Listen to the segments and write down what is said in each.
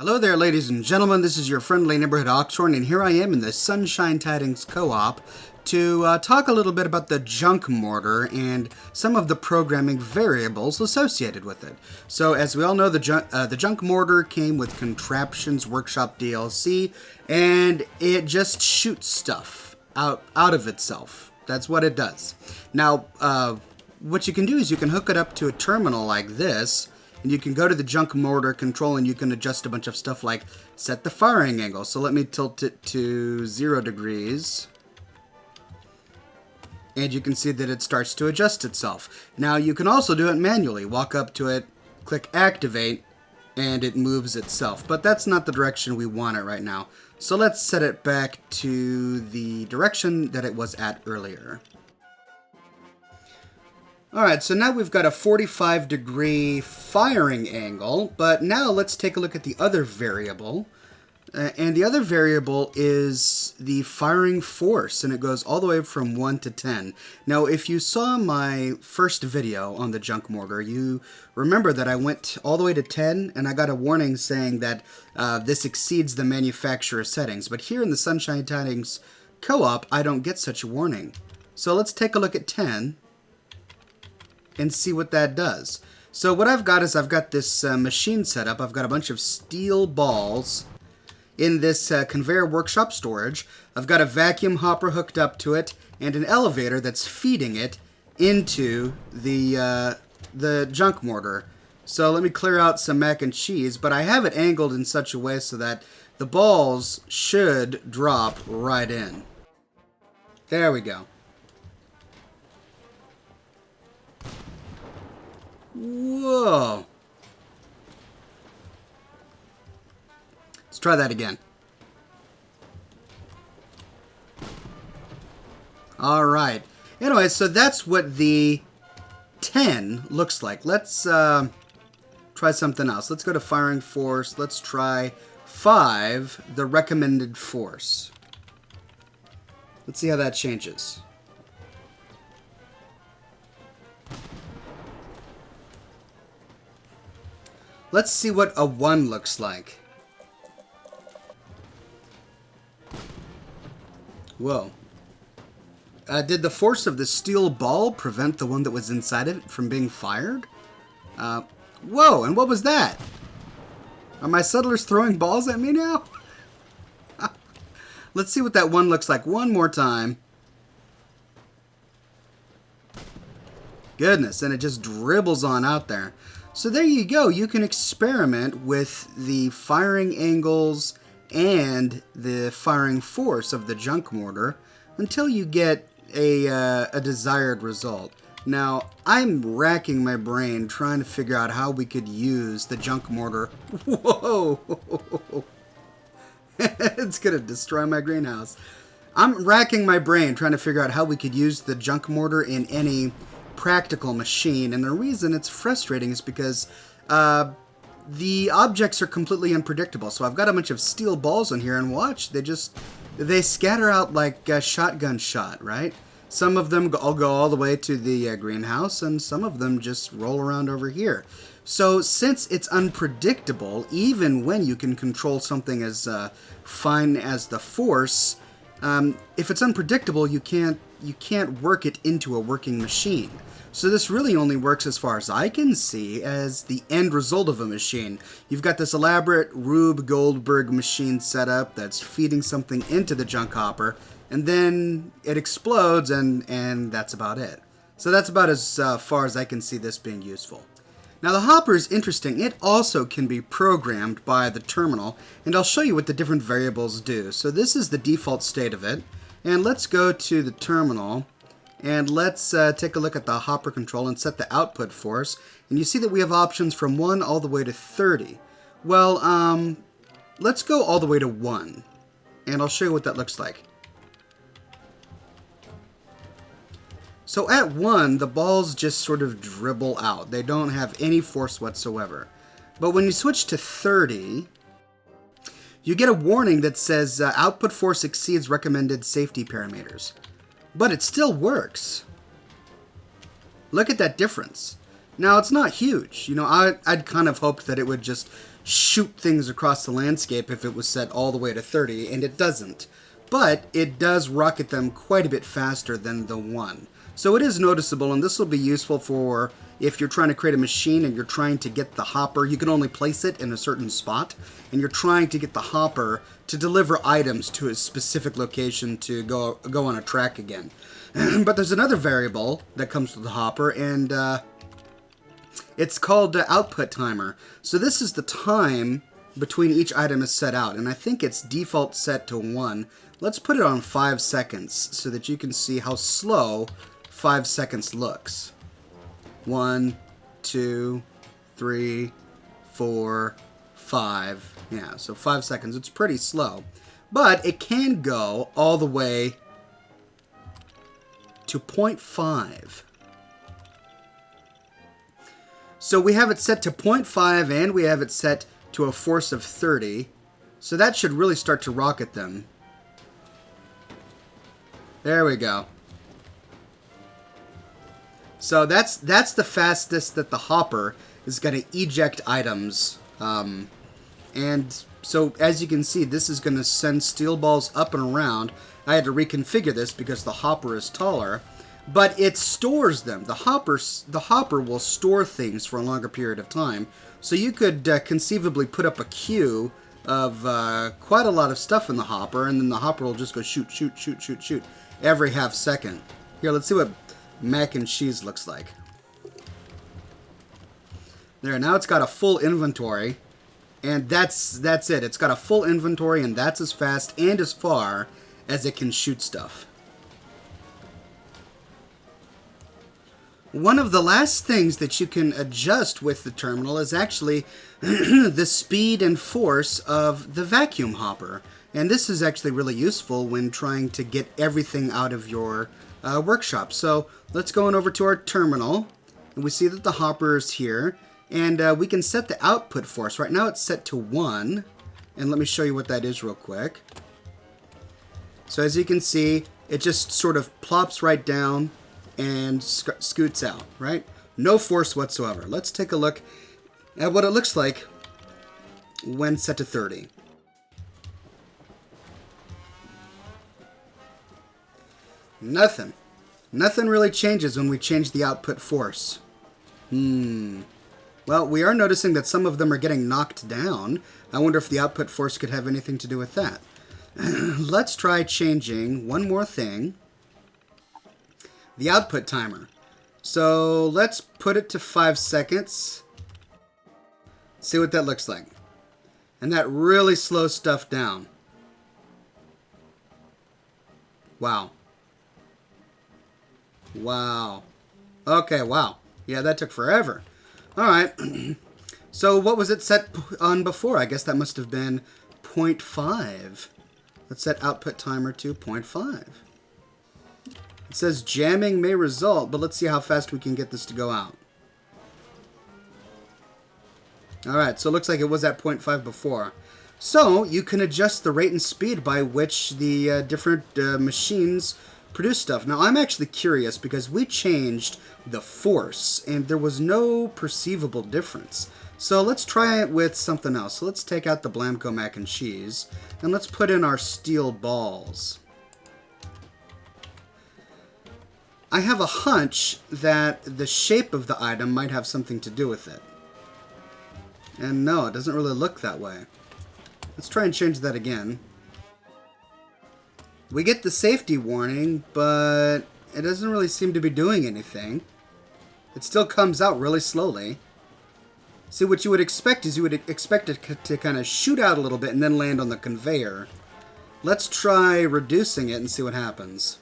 Hello there, ladies and gentlemen. This is your friendly neighborhood Oxhorn, and here I am in the Sunshine Tidings Co-op to talk a little bit about the junk mortar and some of the programming variables associated with it. So, as we all know, the junk mortar came with Contraptions Workshop DLC, and it just shoots stuff out of itself. That's what it does. Now, what you can do is you can hook it up to a terminal like this, and you can go to the junk mortar control and you can adjust a bunch of stuff like set the firing angle. So let me tilt it to 0 degrees. And you can see that it starts to adjust itself. Now you can also do it manually. Walk up to it, click activate, and it moves itself. But that's not the direction we want it right now. So let's set it back to the direction that it was at earlier. Alright, so now we've got a 45-degree firing angle, but now let's take a look at the other variable. And the other variable is the firing force, and it goes all the way from 1 to 10. Now, if you saw my first video on the junk mortar, you remember that I went all the way to 10, and I got a warning saying that this exceeds the manufacturer settings. But here in the Sunshine Tidings Co-op, I don't get such a warning. So let's take a look at 10. And see what that does. So what I've got is I've got this machine set up. I've got a bunch of steel balls in this conveyor workshop storage. I've got a vacuum hopper hooked up to it and an elevator that's feeding it into the junk mortar. So let me clear out some mac and cheese, but I have it angled in such a way so that the balls should drop right in. There we go. Whoa. Let's try that again. Alright. Anyway, so that's what the 10 looks like. Let's try something else. Let's go to firing force. Let's try 5, the recommended force. Let's see how that changes. Let's see what a 1 looks like. Whoa. Did the force of the steel ball prevent the one that was inside it from being fired? Whoa, and what was that? Are my settlers throwing balls at me now? Let's see what that 1 looks like one more time. Goodness, and it just dribbles on out there. So there you go. You can experiment with the firing angles and the firing force of the junk mortar until you get a desired result. Now, I'm racking my brain trying to figure out how we could use the junk mortar. Whoa! It's going to destroy my greenhouse. I'm racking my brain trying to figure out how we could use the junk mortar in any practical machine, and the reason it's frustrating is because the objects are completely unpredictable. So I've got a bunch of steel balls in here, and watch, they scatter out like a shotgun shot, right? Some of them all go all the way to the greenhouse, and some of them just roll around over here. So since it's unpredictable, even when you can control something as fine as the force, if it's unpredictable, you can't work it into a working machine. So this really only works, as far as I can see, as the end result of a machine. You've got this elaborate Rube Goldberg machine setup that's feeding something into the junk hopper, and then it explodes, and that's about it. So that's about as far as I can see this being useful. Now the hopper is interesting. It also can be programmed by the terminal, and I'll show you what the different variables do. So this is the default state of it, and let's go to the terminal. And let's take a look at the hopper control and set the output force. And you see that we have options from 1 all the way to 30. Well, let's go all the way to 1. And I'll show you what that looks like. So at 1, the balls just sort of dribble out. They don't have any force whatsoever. But when you switch to 30, you get a warning that says output force exceeds recommended safety parameters. But it still works. Look at that difference. Now, it's not huge. You know, I'd kind of hoped that it would just shoot things across the landscape if it was set all the way to 30, and it doesn't. But it does rocket them quite a bit faster than the 1. So it is noticeable, and this will be useful for if you're trying to create a machine and you're trying to get the hopper. You can only place it in a certain spot, and you're trying to get the hopper to deliver items to a specific location to go on a track again. But there's another variable that comes with the hopper, and it's called output timer. So this is the time between each item is set out, and I think it's default set to 1. Let's put it on 5 seconds so that you can see how slow 5 seconds looks. 1, 2, 3, 4, 5. Yeah, so 5 seconds. It's pretty slow. But it can go all the way to 0.5. So we have it set to 0.5 and we have it set to a force of 30. So that should really start to rocket them. There we go. So that's the fastest that the hopper is going to eject items. And so as you can see, this is going to send steel balls up and around. I had to reconfigure this because the hopper is taller. But it stores them. The hopper will store things for a longer period of time. So you could conceivably put up a queue of quite a lot of stuff in the hopper, and then the hopper will just go shoot, shoot, shoot, shoot, shoot every half second. Here, let's see what mac and cheese looks like. There, now it's got a full inventory, and that's it. It's got a full inventory, and that's as fast and as far as it can shoot stuff. One of the last things that you can adjust with the terminal is actually the speed and force of the vacuum hopper. And this is actually really useful when trying to get everything out of your workshop. So let's go on over to our terminal, and we see that the hopper is here, and we can set the output force. Right now it's set to 1, and let me show you what that is real quick. So as you can see, it just sort of plops right down and scoots out, right? No force whatsoever. Let's take a look at what it looks like when set to 30. Nothing. Nothing really changes when we change the output force. Well, we are noticing that some of them are getting knocked down. I wonder if the output force could have anything to do with that. Let's try changing one more thing. The output timer. So let's put it to 5 seconds. See what that looks like. And that really slows stuff down. Wow. Wow. Okay, wow. Yeah, that took forever. Alright. So what was it set on before? I guess that must have been 0.5. Let's set output timer to 0.5. It says jamming may result, but let's see how fast we can get this to go out. Alright, so it looks like it was at 0.5 before. So you can adjust the rate and speed by which the different machines produce stuff. Now I'm actually curious because we changed the force and there was no perceivable difference. So let's try it with something else. So let's take out the Blamco mac and cheese and let's put in our steel balls. I have a hunch that the shape of the item might have something to do with it. And no, it doesn't really look that way. Let's try and change that again. We get the safety warning, but it doesn't really seem to be doing anything. It still comes out really slowly. See, what you would expect is you would expect it to kind of shoot out a little bit and then land on the conveyor. Let's try reducing it and see what happens.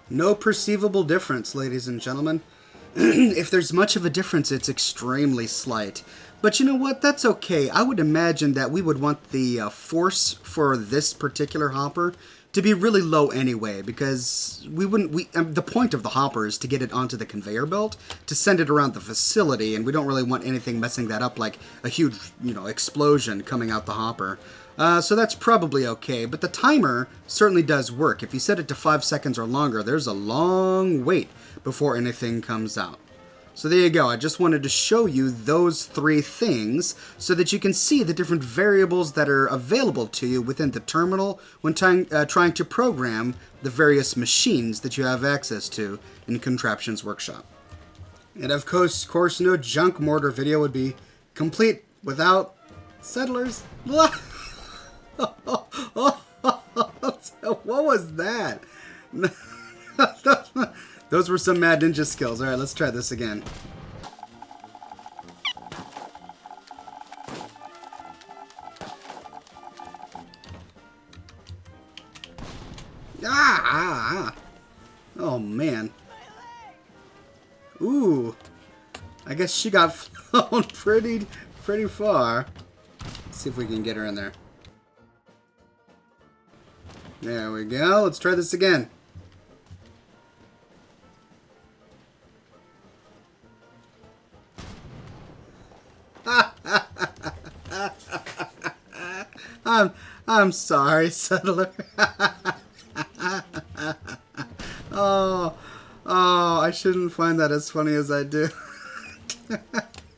No perceivable difference, ladies and gentlemen. If there's much of a difference, it's extremely slight. But you know what? That's okay. I would imagine that we would want the force for this particular hopper to be really low anyway, because the point of the hopper is to get it onto the conveyor belt, to send it around the facility, and we don't really want anything messing that up, like a huge, explosion coming out the hopper. So that's probably okay, but the timer certainly does work. If you set it to 5 seconds or longer, there's a long wait before anything comes out. So there you go. I just wanted to show you those three things so that you can see the different variables that are available to you within the terminal when trying to program the various machines that you have access to in Contraptions Workshop. And of course, no junk mortar video would be complete without settlers. What was that? Those were some mad ninja skills. Alright, let's try this again. Oh, man. Ooh. I guess she got flown pretty far. Let's see if we can get her in there. There we go. Let's try this again. I'm sorry, settler. Oh, I shouldn't find that as funny as I do.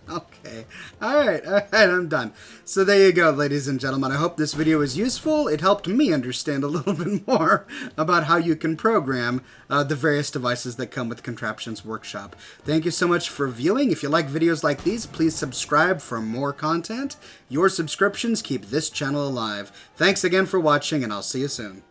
Okay. Alright, I'm done. So there you go, ladies and gentlemen. I hope this video was useful. It helped me understand a little bit more about how you can program the various devices that come with Contraptions Workshop. Thank you so much for viewing. If you like videos like these, please subscribe for more content. Your subscriptions keep this channel alive. Thanks again for watching, and I'll see you soon.